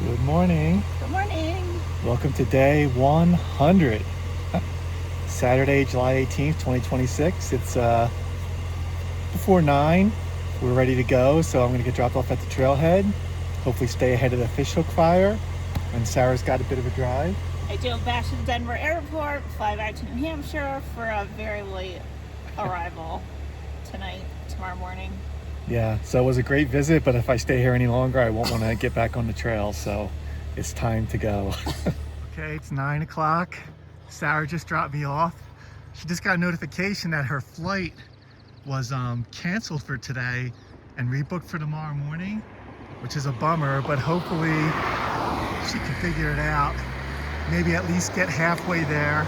Good morning. Good morning. Welcome to day 100. Saturday, July 18th, 2026. It's before 9. We're ready to go, so I'm going to get dropped off at the trailhead. Hopefully stay ahead of the fishhook fire. And Sarah's got a bit of a drive. I drove back to Denver Airport, fly back to New Hampshire for a very late arrival tomorrow morning. Yeah, so it was a great visit, but if I stay here any longer, I won't want to get back on the trail, so it's time to go. Okay, it's 9 o'clock. Sarah just dropped me off. She just got a notification that her flight was canceled for today and rebooked for tomorrow morning, which is a bummer, but hopefully she can figure it out. Maybe at least get halfway there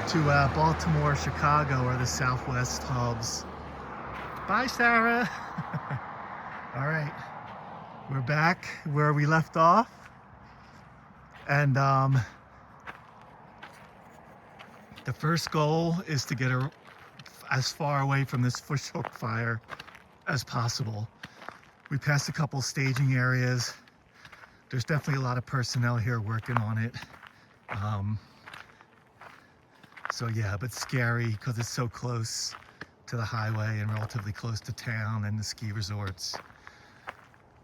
to Baltimore, Chicago, or the Southwest hubs. Bye, Sarah. All right, we're back where we left off. And the first goal is to get her as far away from this fishhook fire as possible. We passed a couple staging areas. There's definitely a lot of personnel here working on it. So yeah, but scary because it's so close to the highway and relatively close to town and the ski resorts.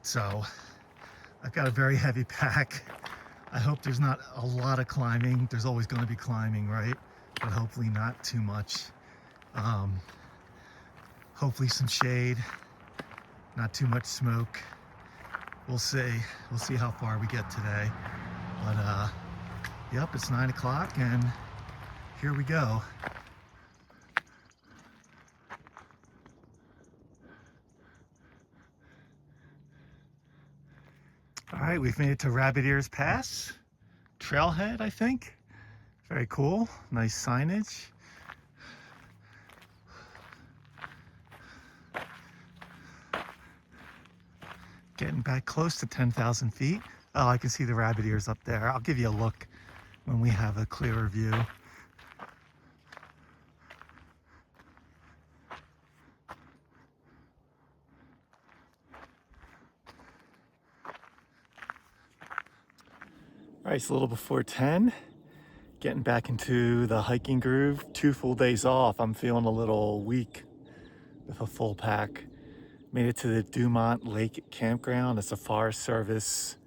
So I've got a very heavy pack. I hope there's not a lot of climbing. There's always going to be climbing, right? But hopefully not too much. Hopefully some shade, not too much smoke. We'll see. We'll see how far we get today. But yep, it's 9 o'clock and here we go. All right, we've made it to Rabbit Ears Pass, trailhead, I think. Very cool, nice signage. Getting back close to 10,000 feet. Oh, I can see the rabbit ears up there. I'll give you a look when we have a clearer view. All right, it's a little before 10. Getting back into the hiking groove. 2 full days off. I'm feeling a little weak with a full pack. Made it to the Dumont Lake campground. It's a Forest Service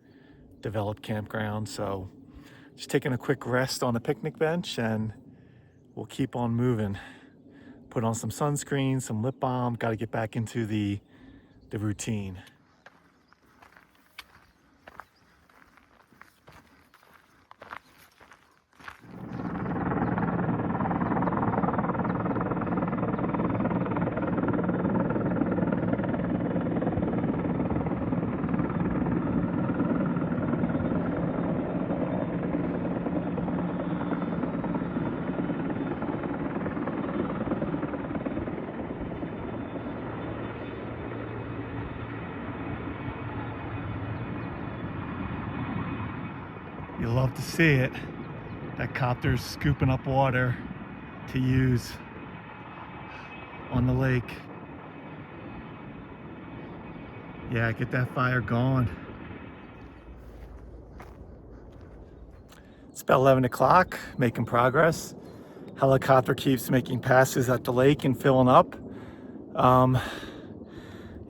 developed campground. So just taking a quick rest on the picnic bench and we'll keep on moving. Put on some sunscreen, some lip balm. Got to get back into the routine. You'll love to see it. That copter's scooping up water to use on the lake. Yeah, get that fire going. It's about 11 o'clock, making progress. Helicopter keeps making passes at the lake and filling up.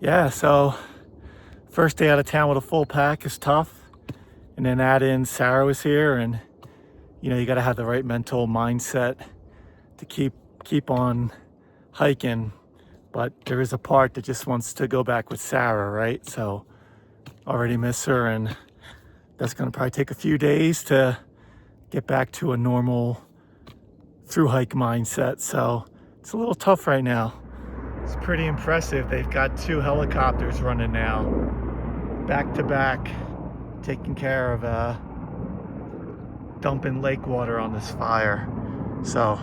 Yeah, so first day out of town with a full pack is tough. And then add in Sarah was here, and you know, you got to have the right mental mindset to keep on hiking. But there is a part that just wants to go back with Sarah, right? So already miss her, and that's going to probably take a few days to get back to a normal thru-hike mindset. So it's a little tough right now. It's pretty impressive. They've got 2 helicopters running now, back to back, taking care of dumping lake water on this fire. So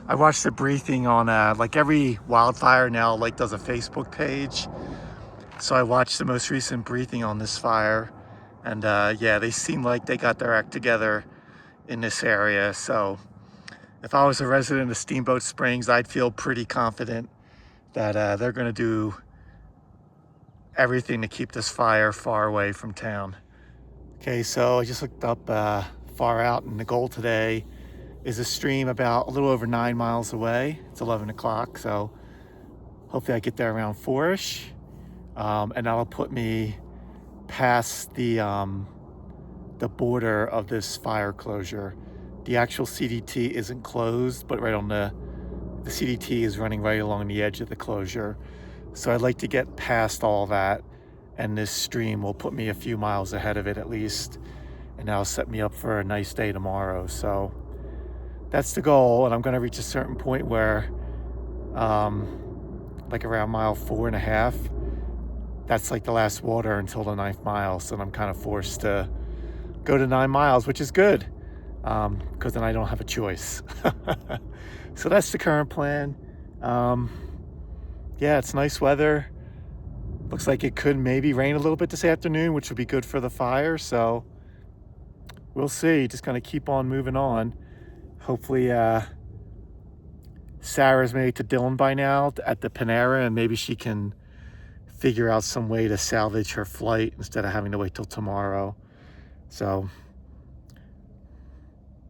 I watched the briefing on like every wildfire now like does a Facebook page. So I watched the most recent briefing on this fire, and yeah, they seem like they got their act together in this area. So if I was a resident of Steamboat Springs, I'd feel pretty confident that they're going to do everything to keep this fire far away from town. Okay, so I just looked up far out, and the goal today is a stream about a little over 9 miles away. It's 11 o'clock, so hopefully I get there around 4-ish, and that'll put me past the border of this fire closure. The actual CDT isn't closed, but right on the CDT is running right along the edge of the closure. So I'd like to get past all that, and this stream will put me a few miles ahead of it at least, and that'll set me up for a nice day tomorrow. So that's the goal, and I'm gonna reach a certain point where, like around mile 4.5, that's like the last water until the 9th mile. So I'm kind of forced to go to 9 miles, which is good, because then I don't have a choice. So that's the current plan. Yeah, it's nice weather. Looks like it could maybe rain a little bit this afternoon, which would be good for the fire. So we'll see. Just gonna keep on moving on. Hopefully Sarah's made it to Dillon by now at the Panera, and maybe she can figure out some way to salvage her flight instead of having to wait till tomorrow. So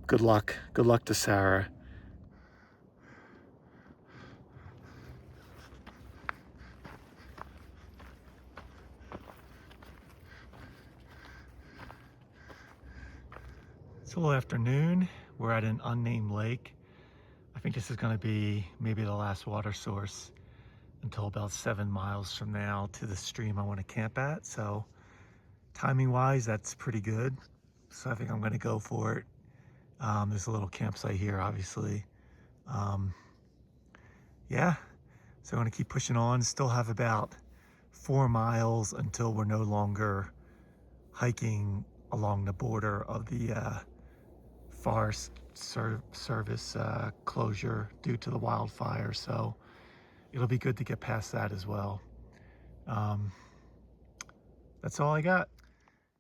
good luck to Sarah. It's a little afternoon. We're at an unnamed lake. I think this is going to be maybe the last water source until about 7 miles from now to the stream I want to camp at. So timing wise, that's pretty good. So I think I'm going to go for it. There's a little campsite here, obviously. Yeah, so I'm going to keep pushing on. Still have about 4 miles until we're no longer hiking along the border of the Forest Service closure due to the wildfire. So it'll be good to get past that as well. That's all I got.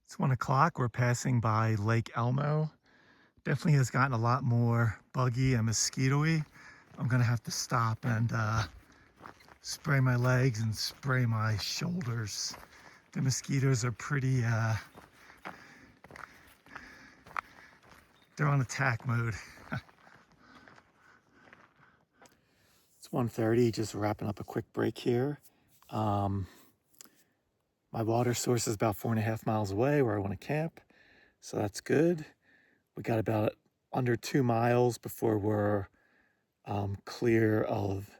It's 1 o'clock. We're passing by Lake Elmo. Definitely has gotten a lot more buggy and mosquito-y. I'm gonna have to stop and spray my legs and spray my shoulders. The mosquitoes are pretty, they're on attack mode. It's 1:30, just wrapping up a quick break here. My water source is about 4.5 miles away where I want to camp, so that's good. We got about under 2 miles before we're clear of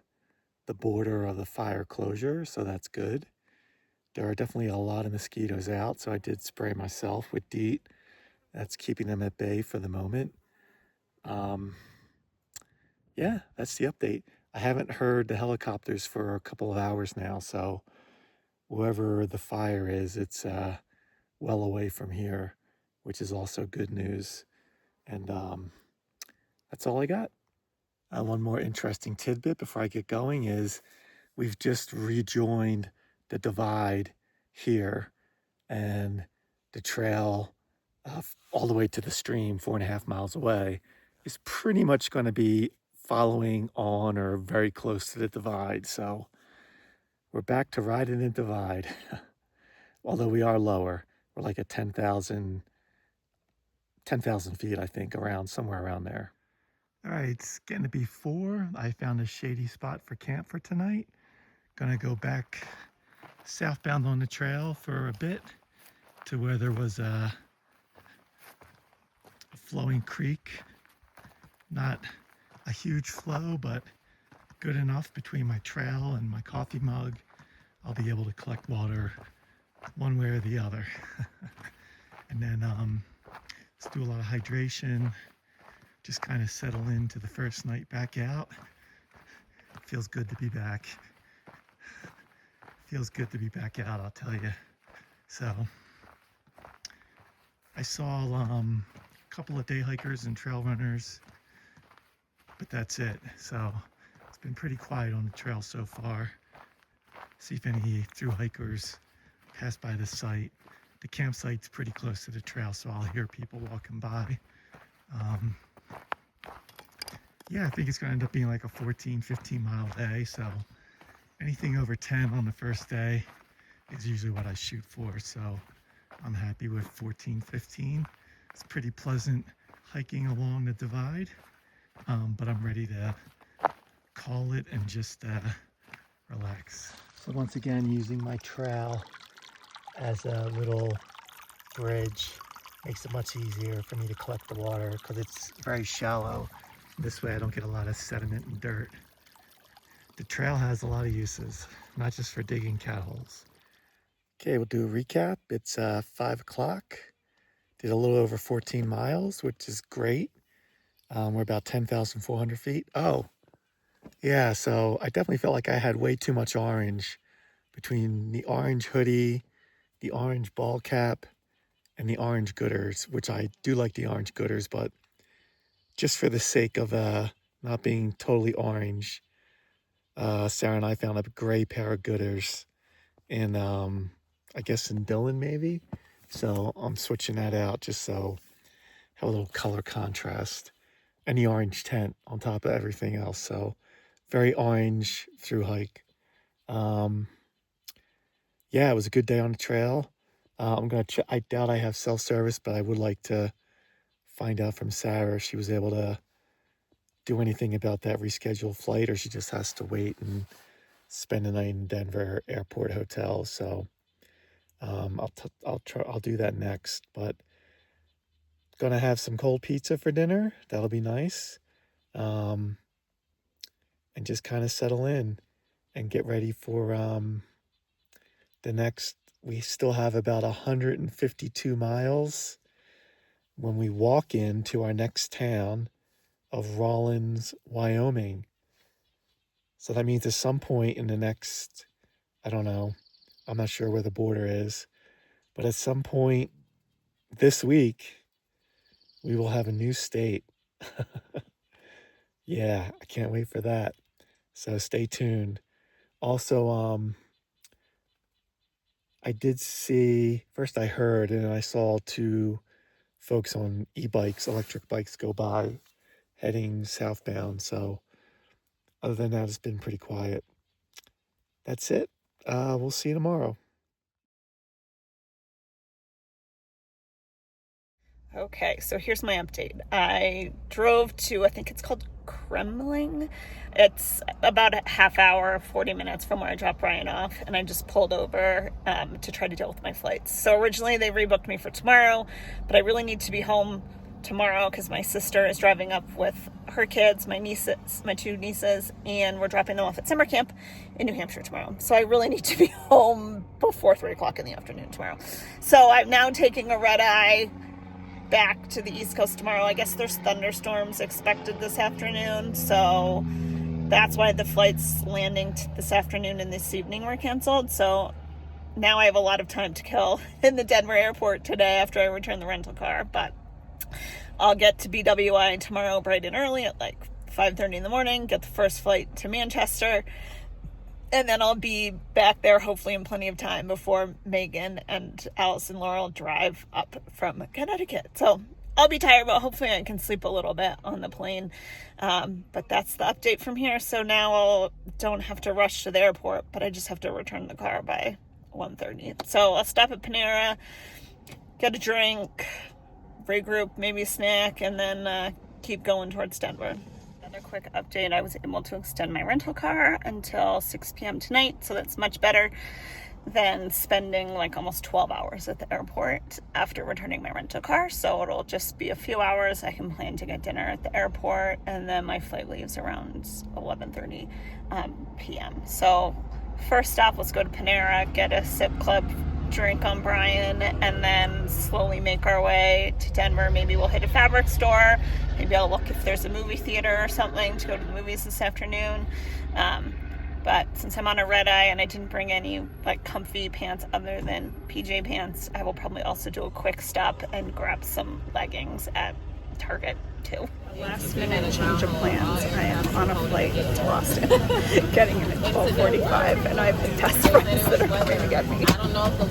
the border of the fire closure, so that's good. There are definitely a lot of mosquitoes out, so I did spray myself with DEET. That's keeping them at bay for the moment. Yeah, that's the update. I haven't heard the helicopters for a couple of hours now, so wherever the fire is, it's well away from here, which is also good news. And that's all I got. One more interesting tidbit before I get going is we've just rejoined the divide here, and the trail all the way to the stream 4.5 miles away is pretty much going to be following on or very close to the divide. So we're back to riding the divide. Although we are lower. We're like at 10,000 feet, I think, somewhere around there. All right, it's getting to be 4. I found a shady spot for camp for tonight. Gonna go back southbound on the trail for a bit to where there was a flowing creek. Not a huge flow, but good enough between my trail and my coffee mug. I'll be able to collect water one way or the other. And then let's do a lot of hydration, just kind of settle into the first night back out. Feels good to be back. Feels good to be back out, I'll tell you. So I saw a couple of day hikers and trail runners, but that's it. So it's been pretty quiet on the trail so far. See if any thru hikers pass by the site. The campsite's pretty close to the trail, so I'll hear people walking by. Yeah, I think it's gonna end up being like a 14, 15 mile day. So anything over 10 on the first day is usually what I shoot for, so I'm happy with 14-15. It's pretty pleasant hiking along the divide, but I'm ready to call it and just relax. So once again, using my trail as a little bridge makes it much easier for me to collect the water because it's very shallow. This way I don't get a lot of sediment and dirt. The trail has a lot of uses, not just for digging cat holes. Okay, we'll do a recap. It's 5 o'clock. Did a little over 14 miles, which is great. We're about 10,400 feet. Oh, yeah, so I definitely felt like I had way too much orange between the orange hoodie, the orange ball cap, and the orange gooders, which I do like the orange gooders, but just for the sake of not being totally orange, Sarah and I found a gray pair of gooders in, I guess in Dillon maybe. So I'm switching that out just so have a little color contrast. And the orange tent on top of everything else. So very orange through hike. Yeah, it was a good day on the trail. I doubt I have self-service, but I would like to find out from Sarah if she was able to do anything about that rescheduled flight, or she just has to wait and spend the night in Denver airport hotel. So I'll do that next. But gonna have some cold pizza for dinner. That'll be nice. And just kind of settle in and get ready for the next. We still have about 152 miles when we walk into our next town of Rawlins, Wyoming. So that means at some point in the next, I don't know, I'm not sure where the border is, but at some point this week, we will have a new state. Yeah, I can't wait for that. So stay tuned. Also, I did see, first I heard, and I saw 2 folks on e-bikes, electric bikes go by heading southbound. So other than that, it's been pretty quiet. That's it. We'll see you tomorrow. Okay, so here's my update. I drove to, I think it's called Kremling. It's about a half hour, 40 minutes from where I dropped Brian off, and I just pulled over to try to deal with my flights. So originally they rebooked me for tomorrow, but I really need to be home tomorrow because my sister is driving up with her kids, my 2 nieces, and we're dropping them off at summer camp in New Hampshire tomorrow. So I really need to be home before 3 o'clock in the afternoon tomorrow. So I'm now taking a red eye back to the East Coast tomorrow. I guess there's thunderstorms expected this afternoon, so that's why the flights landing this afternoon and this evening were canceled. So now I have a lot of time to kill in the Denver airport today after I return the rental car, but I'll get to BWI tomorrow bright and early at like 5:30 in the morning, get the first flight to Manchester, and then I'll be back there hopefully in plenty of time before Megan and Alice and Laurel drive up from Connecticut. So I'll be tired, but hopefully I can sleep a little bit on the plane. But that's the update from here. So now I don't have to rush to the airport, but I just have to return the car by 1:30. So I'll stop at Panera, get a drink, regroup, maybe a snack, and then keep going towards Denver. Another quick update, I was able to extend my rental car until 6 p.m. tonight, so that's much better than spending like almost 12 hours at the airport after returning my rental car. So it'll just be a few hours. I can plan to get dinner at the airport, and then my flight leaves around 11:30 p.m. So first stop, let's go to Panera, get a Sip Club drink on Brian, and then slowly make our way to Denver. Maybe we'll hit a fabric store. Maybe I'll look if there's a movie theater or something to go to the movies this afternoon. But since I'm on a red eye and I didn't bring any like comfy pants other than PJ pants, I will probably also do a quick stop and grab some leggings at Target too. Last minute change of plans. I am on a flight to Boston, getting in at 12:45, and I have test friends that are coming to get me. I don't know if the